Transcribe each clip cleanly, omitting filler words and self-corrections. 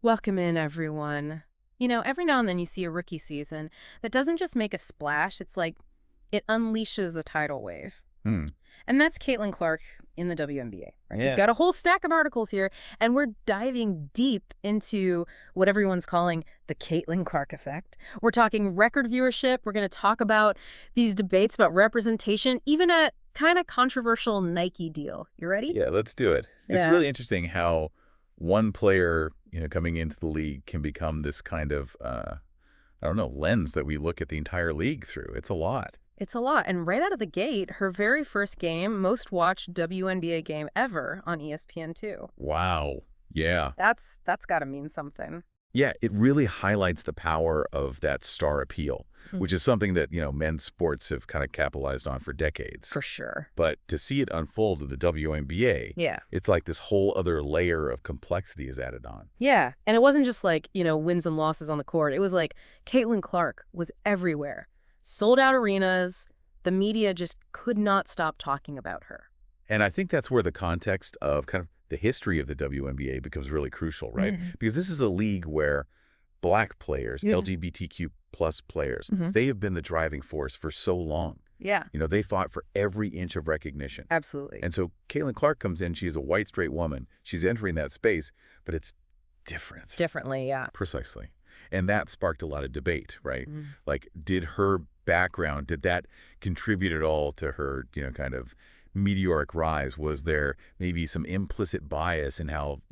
Welcome in, everyone. Every now and then you see a rookie season that doesn't just make a splash, it's like it unleashes a tidal wave. Hmm. And that's Caitlin Clark in the WNBA, right? We've Yeah. got a whole stack of articles here, and we're diving deep into what everyone's calling the Caitlin Clark effect. We're talking record viewership. We're going to talk about these debates about representation, even a kind of controversial Nike deal. You ready? Yeah, let's do it. It's Yeah. really interesting how one player, coming into the league can become this kind of, I don't know, lens that we look at the entire league through. It's a lot. It's a lot. And right out of the gate, her very first game, most watched WNBA game ever on ESPN2. Wow. Yeah. That's got to mean something. Yeah, it really highlights the power of that star appeal, Mm. which is something that, men's sports have kind of capitalized on for decades. For sure. But to see it unfold in the WNBA, Yeah. it's like this whole other layer of complexity is added on. Yeah. And it wasn't just like, wins and losses on the court. It was like Caitlin Clark was everywhere. Sold out arenas. The media just could not stop talking about her. And I think that's where the context of kind of the history of the WNBA becomes really crucial, right? Mhm. Because this is a league where Black players, Yeah. LGBTQ plus players, Mhm. they have been the driving force for so long. Yeah, They fought for every inch of recognition. absolutely. And so Caitlin Clark comes in, she's a white straight woman. She's entering that space, but it's different. Differently, yeah. Precisely. And that sparked a lot of debate, right? Mm. Like, did her background, did that contribute at all to her, kind of meteoric rise? Was there maybe some implicit bias in how,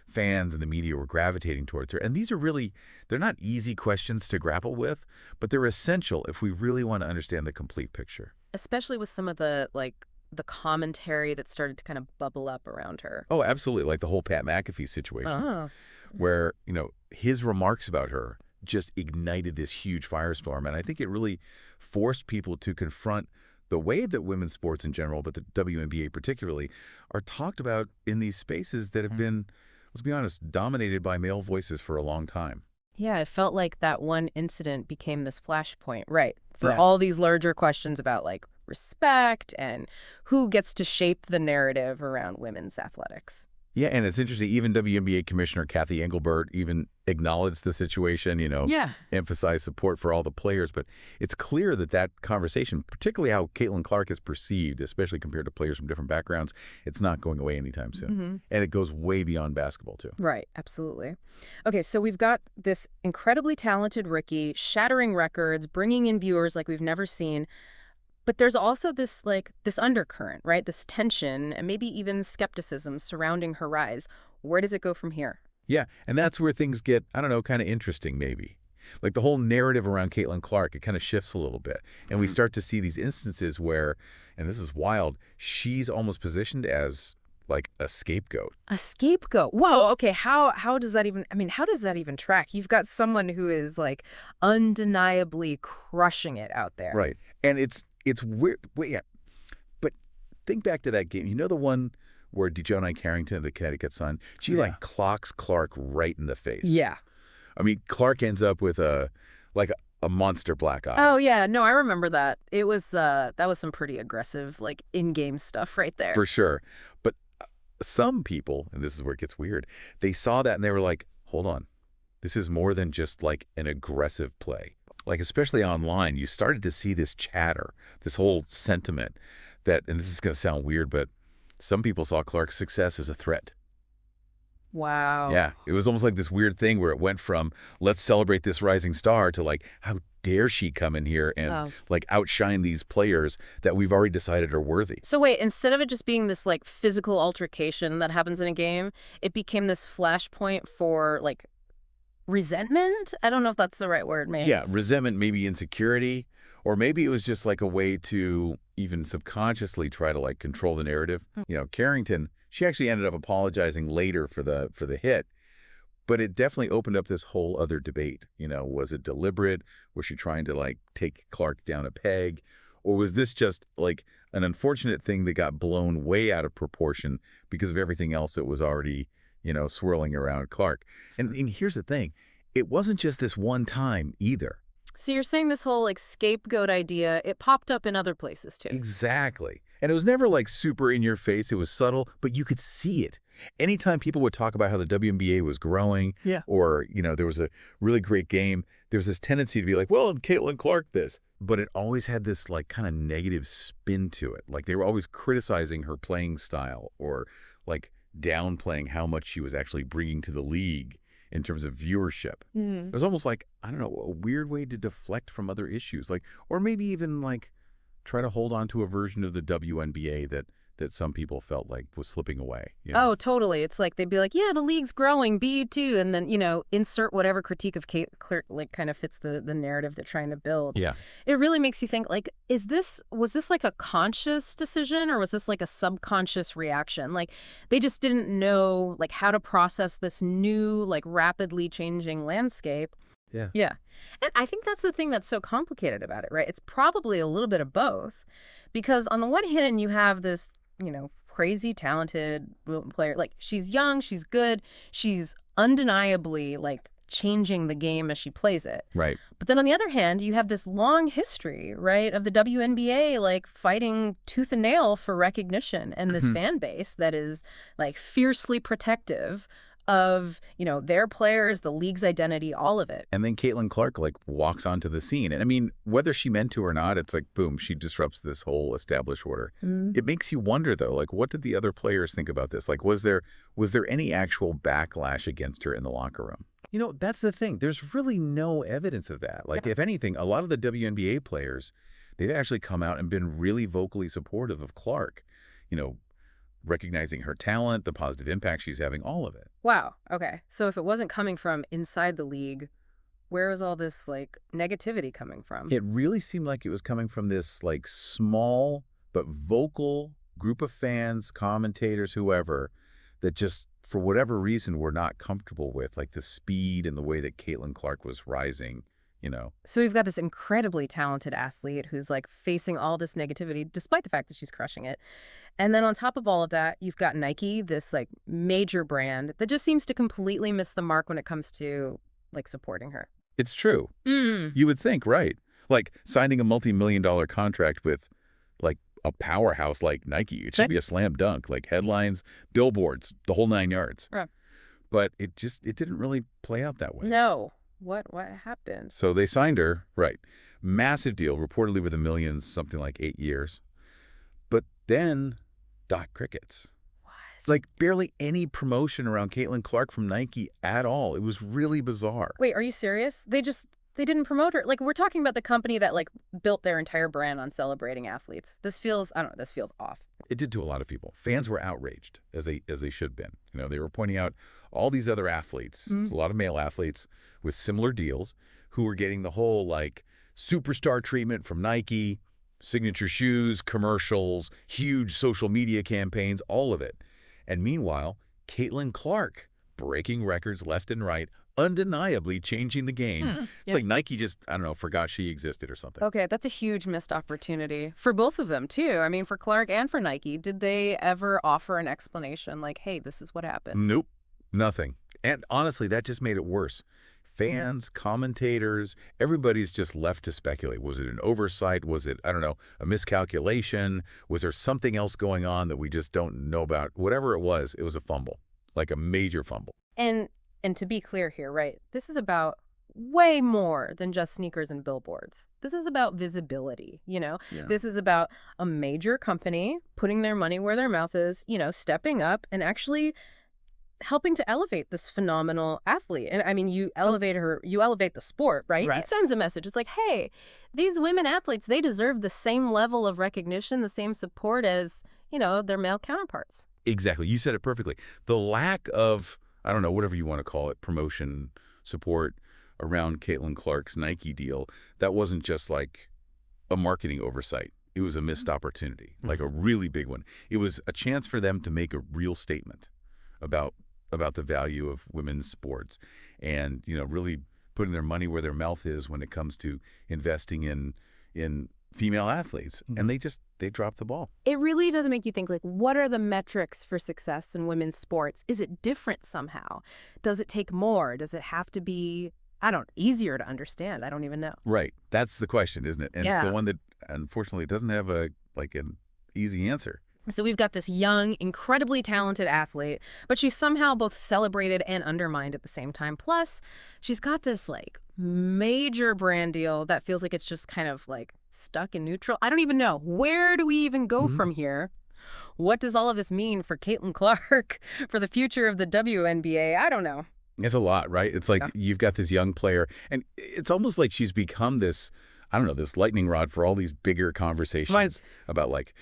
fans and the media were gravitating towards her? And these are really, they're not easy questions to grapple with, but they're essential if we really want to understand the complete picture. Especially with some of the commentary that started to kind of bubble up around her. Oh, absolutely. Like the whole Pat McAfee situation, Oh. where, his remarks about her just ignited this huge firestorm. And I think it really forced people to confront the way that women's sports in general, but the WNBA particularly, are talked about in these spaces that have been, let's be honest, dominated by male voices for a long time. Yeah, it felt like that one incident became this flashpoint, right? For Yeah. all these larger questions about respect and who gets to shape the narrative around women's athletics. Yeah, and it's interesting, even WNBA Commissioner Kathy Engelbert even acknowledged the situation, Yeah. emphasized support for all the players. But it's clear that that conversation, particularly how Caitlin Clark is perceived, especially compared to players from different backgrounds, it's not going away anytime soon. Hmm. And it goes way beyond basketball, too. Right, absolutely. Okay, so we've got this incredibly talented rookie shattering records, bringing in viewers like we've never seen. But there's also this undercurrent, right? This tension and maybe even skepticism surrounding her rise. Where does it go from here? Yeah, and that's where things get, I don't know, kind of interesting maybe. Like the whole narrative around Caitlin Clark, it kind of shifts a little bit. And we start to see these instances where, and this is wild, she's almost positioned as like a scapegoat. A scapegoat. Whoa, okay, how does that even how does that even track? You've got someone who is undeniably crushing it out there. Right. And it's weird. Wait, yeah. But think back to that game. You know the one where DeJohnai Carrington of the Connecticut Sun, she Yeah. clocks Clark right in the face. Yeah. I mean, Clark ends up with a monster black eye. Oh yeah, no, I remember that. It was that was some pretty aggressive in-game stuff right there. For sure. But some people, and this is where it gets weird, they saw that and they were like, hold on. This is more than just like an aggressive play. Like, especially online, you started to see this chatter, this whole sentiment that, and this is going to sound weird, but some people saw Clark's success as a threat. Wow. Yeah. It was almost like this weird thing where it went from, let's celebrate this rising star to how dare she come in here and Oh. outshine these players that we've already decided are worthy. So wait, instead of it just being this physical altercation that happens in a game, it became this flashpoint for resentment? I don't know if that's the right word, man. Yeah, resentment, maybe insecurity, or maybe it was just like a way to even subconsciously try to control the narrative. Carrington, she actually ended up apologizing later for the hit, but it definitely opened up this whole other debate. Was it deliberate? Was she trying to take Clark down a peg? Or was this just an unfortunate thing that got blown way out of proportion because of everything else that was already, swirling around Clark? And here's the thing. It wasn't just this one time either. So you're saying this whole like scapegoat idea, it popped up in other places too. Exactly. And it was never like super in your face. It was subtle, but you could see it. Anytime people would talk about how the WNBA was growing Yeah. or, there was a really great game, there was this tendency to be like, well, and Caitlin Clark this. But it always had this like kind of negative spin to it. Like they were always criticizing her playing style or like downplaying how much she was actually bringing to the league in terms of viewership. It was almost like, I don't know, a weird way to deflect from other issues. Like, or maybe even like try to hold on to a version of the WNBA that some people felt like was slipping away. Oh, totally. It's like they'd be like, yeah, the league's growing, be you too. And then, insert whatever critique of Kate Clark like kind of fits the narrative they're trying to build. Yeah. It really makes you think like, was this like a conscious decision or was this like a subconscious reaction? Like they just didn't know like how to process this new, like rapidly changing landscape. Yeah. Yeah. And I think that's the thing that's so complicated about it, right? It's probably a little bit of both because on the one hand, you have this crazy talented player. Like she's young, she's good, she's undeniably like changing the game as she plays it. Right. But then on the other hand, you have this long history, right, of the WNBA like fighting tooth and nail for recognition and this fan base that is like fiercely protective of, their players, the league's identity, all of it. And then Caitlin Clark like walks onto the scene. And I mean, whether she meant to or not, it's like, boom, she disrupts this whole established order. It makes you wonder, though, like, what did the other players think about this? Like, was there any actual backlash against her in the locker room? That's the thing. There's really no evidence of that. Like, if anything, a lot of the WNBA players, they've actually come out and been really vocally supportive of Clark, recognizing her talent, the positive impact she's having, all of it. Wow. Okay. So if it wasn't coming from inside the league, where is all this like negativity coming from? It really seemed like it was coming from this like small but vocal group of fans, commentators, whoever, that just for whatever reason were not comfortable with like the speed and the way that Caitlin Clark was rising. So we've got this incredibly talented athlete who's like facing all this negativity despite the fact that she's crushing it. And then on top of all of that, you've got Nike, this like major brand that just seems to completely miss the mark when it comes to like supporting her. It's true. You would think, right? Like signing a multi-million-dollar contract with like a powerhouse like Nike. It should be a slam dunk, like headlines, billboards, the whole 9 yards. Right. But it didn't really play out that way. No. What happened? So they signed her, right. Massive deal, reportedly with the millions, something like 8 years. But then, crickets. What? Like barely any promotion around Caitlin Clark from Nike at all. It was really bizarre. Wait, are you serious? They didn't promote her. Like we're talking about the company that like built their entire brand on celebrating athletes. This feels off. It did to a lot of people. Fans were outraged, as they should have been. They were pointing out all these other athletes, a lot of male athletes with similar deals, who were getting the whole like superstar treatment from Nike, signature shoes, commercials, huge social media campaigns, all of it. And meanwhile, Caitlin Clark breaking records left and right, undeniably changing the game. It's like Nike just, I don't know, forgot she existed or something. Okay, that's a huge missed opportunity for both of them, too. I mean, for Clark and for Nike. Did they ever offer an explanation like, hey, this is what happened? Nope, nothing. And honestly, that just made it worse. Fans, commentators, everybody's just left to speculate. Was it an oversight? Was it, I don't know, a miscalculation? Was there something else going on that we just don't know about? Whatever it was a fumble, like a major fumble. And to be clear here, right, this is about way more than just sneakers and billboards. This is about visibility, Yeah. This is about a major company putting their money where their mouth is, stepping up and actually helping to elevate this phenomenal athlete. And I mean, you elevate the sport, right? Right. It sends a message. It's like, hey, these women athletes, they deserve the same level of recognition, the same support as, their male counterparts. Exactly. You said it perfectly. The lack of, I don't know, whatever you want to call it, promotion, support around Caitlin Clark's Nike deal, that wasn't just like a marketing oversight. It was a missed opportunity, like a really big one. It was a chance for them to make a real statement about the value of women's sports and, really putting their money where their mouth is when it comes to investing in female athletes. And they dropped the ball. It really does make you think, like, what are the metrics for success in women's sports? Is it different somehow? Does it take more? Does it have to be I don't, easier to understand? I don't even know. Right. That's the question, isn't it? And it's the Yeah. one that unfortunately doesn't have an easy answer. So we've got this young, incredibly talented athlete, but she's somehow both celebrated and undermined at the same time. Plus, she's got this like major brand deal that feels like it's just kind of like stuck in neutral. I don't even know. Where do we even go Mhm. from here? What does all of this mean for Caitlin Clark, for the future of the WNBA? I don't know. It's a lot, right? It's like Yeah. you've got this young player, and it's almost like she's become this, I don't know, this lightning rod for all these bigger conversations about like,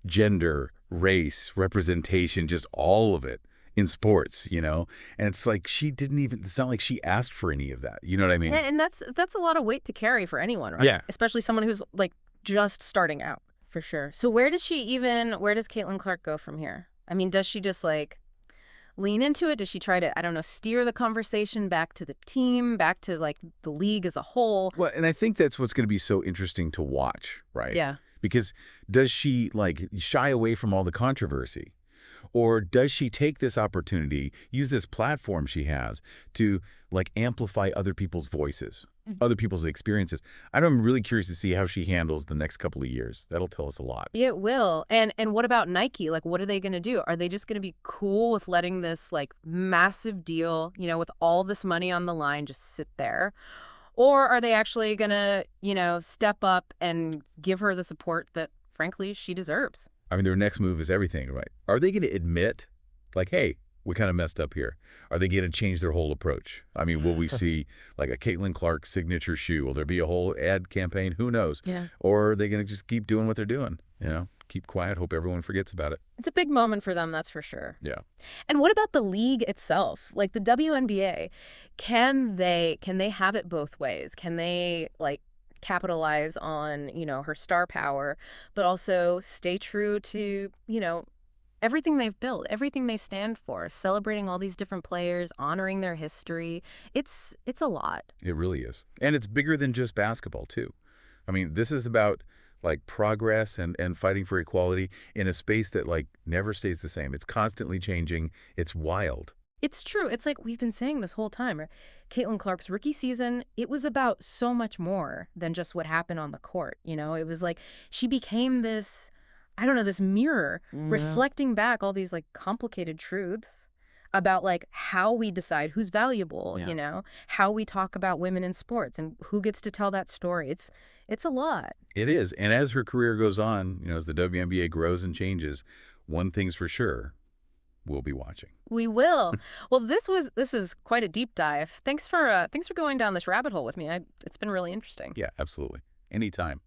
gender, race, representation, just all of it in sports, And it's like it's not like she asked for any of that. You know what I mean? And that's a lot of weight to carry for anyone, right? Yeah. Especially someone who's like just starting out, for sure. So where does Caitlin Clark go from here? I mean, does she just like lean into it? Does she try to, I don't know, steer the conversation back to the team, back to like the league as a whole? Well, and I think that's what's going to be so interesting to watch, right? Yeah. Because does she like shy away from all the controversy? Or does she take this opportunity, use this platform she has to like amplify other people's voices, other people's experiences? I'm really curious to see how she handles the next couple of years. That'll tell us a lot. It will. And what about Nike? Like, what are they going to do? Are they just going to be cool with letting this like massive deal, with all this money on the line, just sit there? Or are they actually going to, step up and give her the support that, frankly, she deserves? I mean, their next move is everything, right? Are they going to admit, like, hey, we kind of messed up here? Are they going to change their whole approach? I mean, will we see like a Caitlin Clark signature shoe? Will there be a whole ad campaign? Who knows? Yeah. Or are they going to just keep doing what they're doing? Keep quiet, hope everyone forgets about it. It's a big moment for them, that's for sure. Yeah. And what about the league itself? Like the WNBA, can they have it both ways? Can they like capitalize on, her star power, but also stay true to, everything they've built, everything they stand for, celebrating all these different players, honoring their history? It's a lot. It really is. And it's bigger than just basketball, too. I mean, this is about like progress and fighting for equality in a space that like never stays the same. It's constantly changing. It's wild. It's true. It's like we've been saying this whole time. Right? Caitlin Clark's rookie season, it was about so much more than just what happened on the court. It was like she became this, I don't know, this mirror reflecting back all these like complicated truths about like how we decide who's valuable, Yeah. How we talk about women in sports and who gets to tell that story. It's a lot. It is. And as her career goes on, as the WNBA grows and changes, one thing's for sure, we'll be watching. We will. Well, this is quite a deep dive. Thanks for going down this rabbit hole with me. It's been really interesting. Yeah, absolutely. Anytime.